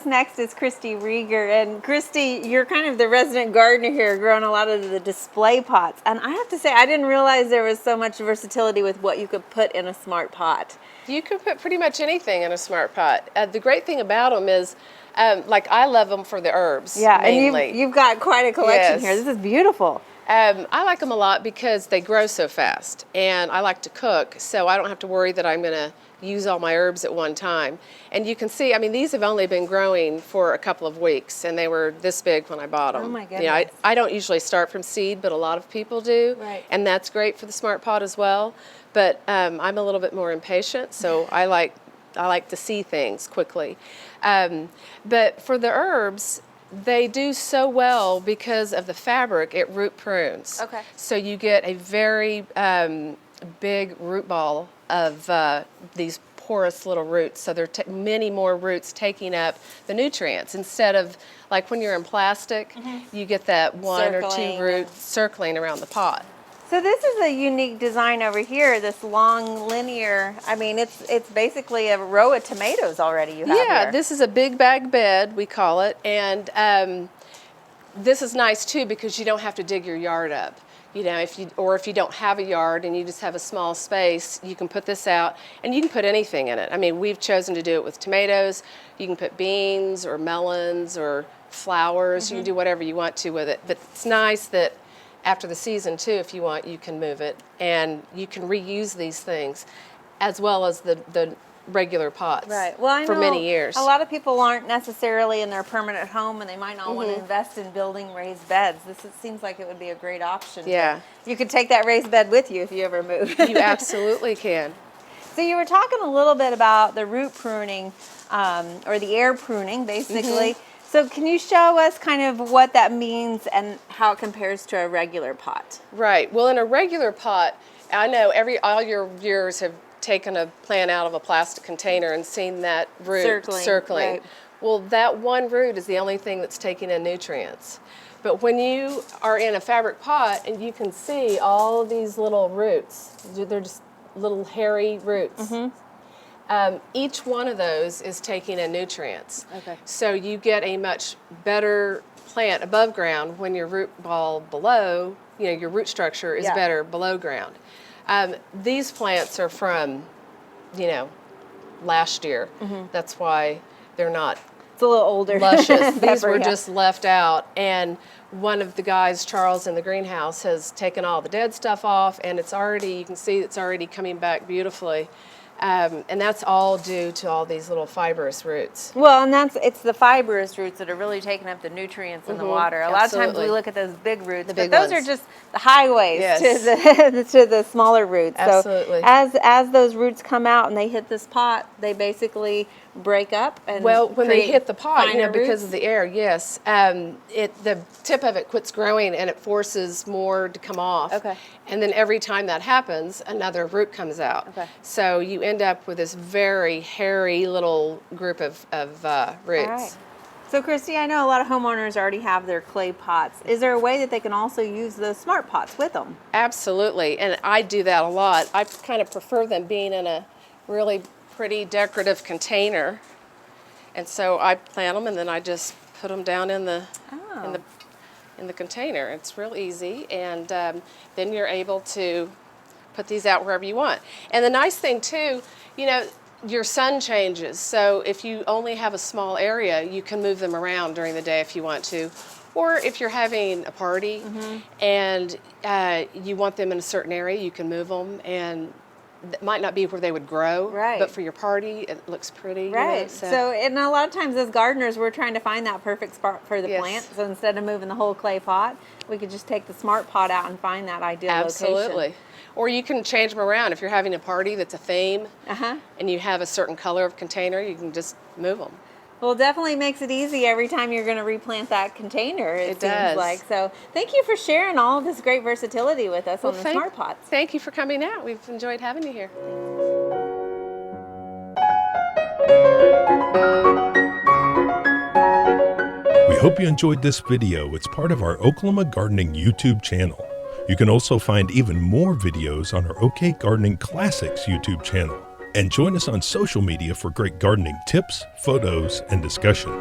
us next is Christy Rieger. And Christy, you're kind of the resident gardener here, growing a lot of the display pots. And I have to say, I didn't realize there was so much versatility with what you could put in a smart pot. You can put pretty much anything in a smart pot. The great thing about them is, like I love them for the herbs. Yeah, mainly. and you've got quite a collection Yes. here. This is beautiful. I like them a lot because they grow so fast, and I like to cook, so I don't have to worry that I'm going to use all my herbs at one time. And you can see, I mean, these have only been growing for a couple of weeks, and they were this big when I bought them. Oh my goodness. You know, I don't usually start from seed, but a lot of people do, Right. and that's great for the smart pot as well. But I'm a little bit more impatient, so I like to see things quickly. But for the herbs, they do so well because of the fabric, it root prunes. Okay. So you get a very big root ball of these porous little roots. So there are many more roots taking up the nutrients instead of like when you're in plastic, you get that one or two roots circling around the pot. So this is a unique design over here, this long linear, I mean, it's basically a row of tomatoes already you have Yeah, here. this is a big bag bed, we call it, and this is nice too because you don't have to dig your yard up. You know, if you don't have a yard and you just have a small space, you can put this out and you can put anything in it. I mean, we've chosen to do it with tomatoes. You can put beans or melons or flowers. You can do whatever you want to with it. But it's nice that after the season too, if you want, you can move it and you can reuse these things as well as the regular pots. Right. Well, I for know many years. a lot of people aren't necessarily in their permanent home and they might not want to invest in building raised beds. Seems like it would be a great option. Yeah. You could take that raised bed with you if you ever move. You absolutely can. So you were talking a little bit about the root pruning or the air pruning, basically. So can you show us kind of what that means and how it compares to a regular pot? Right. Well, in a regular pot, I know all your viewers have taken a plant out of a plastic container and seen that root circling. Right. Well, that one root is the only thing that's taking in nutrients. But when you are in a fabric pot and you can see all of these little roots, they're just little hairy roots. Each one of those is taking in nutrients. Okay. So you get a much better plant above ground when your root ball below, you know, your root structure is better below ground. These plants are from, you know, last year. That's why they're not It's a little older. luscious. These were just left out. And one of the guys, Charles, in the greenhouse has taken all the dead stuff off and it's already, you can see it's already coming back beautifully. And that's all due to all these little fibrous roots. Well, and it's the fibrous roots that are really taking up the nutrients in the water. A lot of times we look at those big roots, but those are just the highways to the smaller roots. Absolutely. So as those roots come out and they hit this pot, they basically break up and when they hit the pot, you know, finer because roots? of the air, yes, the tip of it quits growing and it forces more to come off. Okay. And then every time that happens, another root comes out. Okay. So you end up with this very hairy little group of roots. All right. So, Christy, I know a lot of homeowners already have their clay pots. Is there a way that they can also use those smart pots with them? Absolutely, and I do that a lot. I kind of prefer them being in a really pretty decorative container, and so I plant them and then I just put them down in the container. It's real easy, and then you're able to put these out wherever you want. And the nice thing too, you know, your sun changes, so if you only have a small area, you can move them around during the day if you want to. Or if you're having a party and you want them in a certain area, you can move them, and it might not be where they would grow, but for your party, it looks pretty. Right. You know, so, and a lot of times as gardeners, we're trying to find that perfect spot for the plant. So instead of moving the whole clay pot, we could just take the smart pot out and find that ideal location. Absolutely. Or you can change them around. If you're having a party that's a theme and you have a certain color of container, you can just move them. Well, it definitely makes it easy every time you're going to replant that container, it seems like. So thank you for sharing all of this great versatility with us on the smart pots. Thank you for coming out. We've enjoyed having you here. We hope you enjoyed this video. It's part of our Oklahoma Gardening YouTube channel. You can also find even more videos on our OK Gardening Classics YouTube channel. And join us on social media for great gardening tips, photos, and discussion.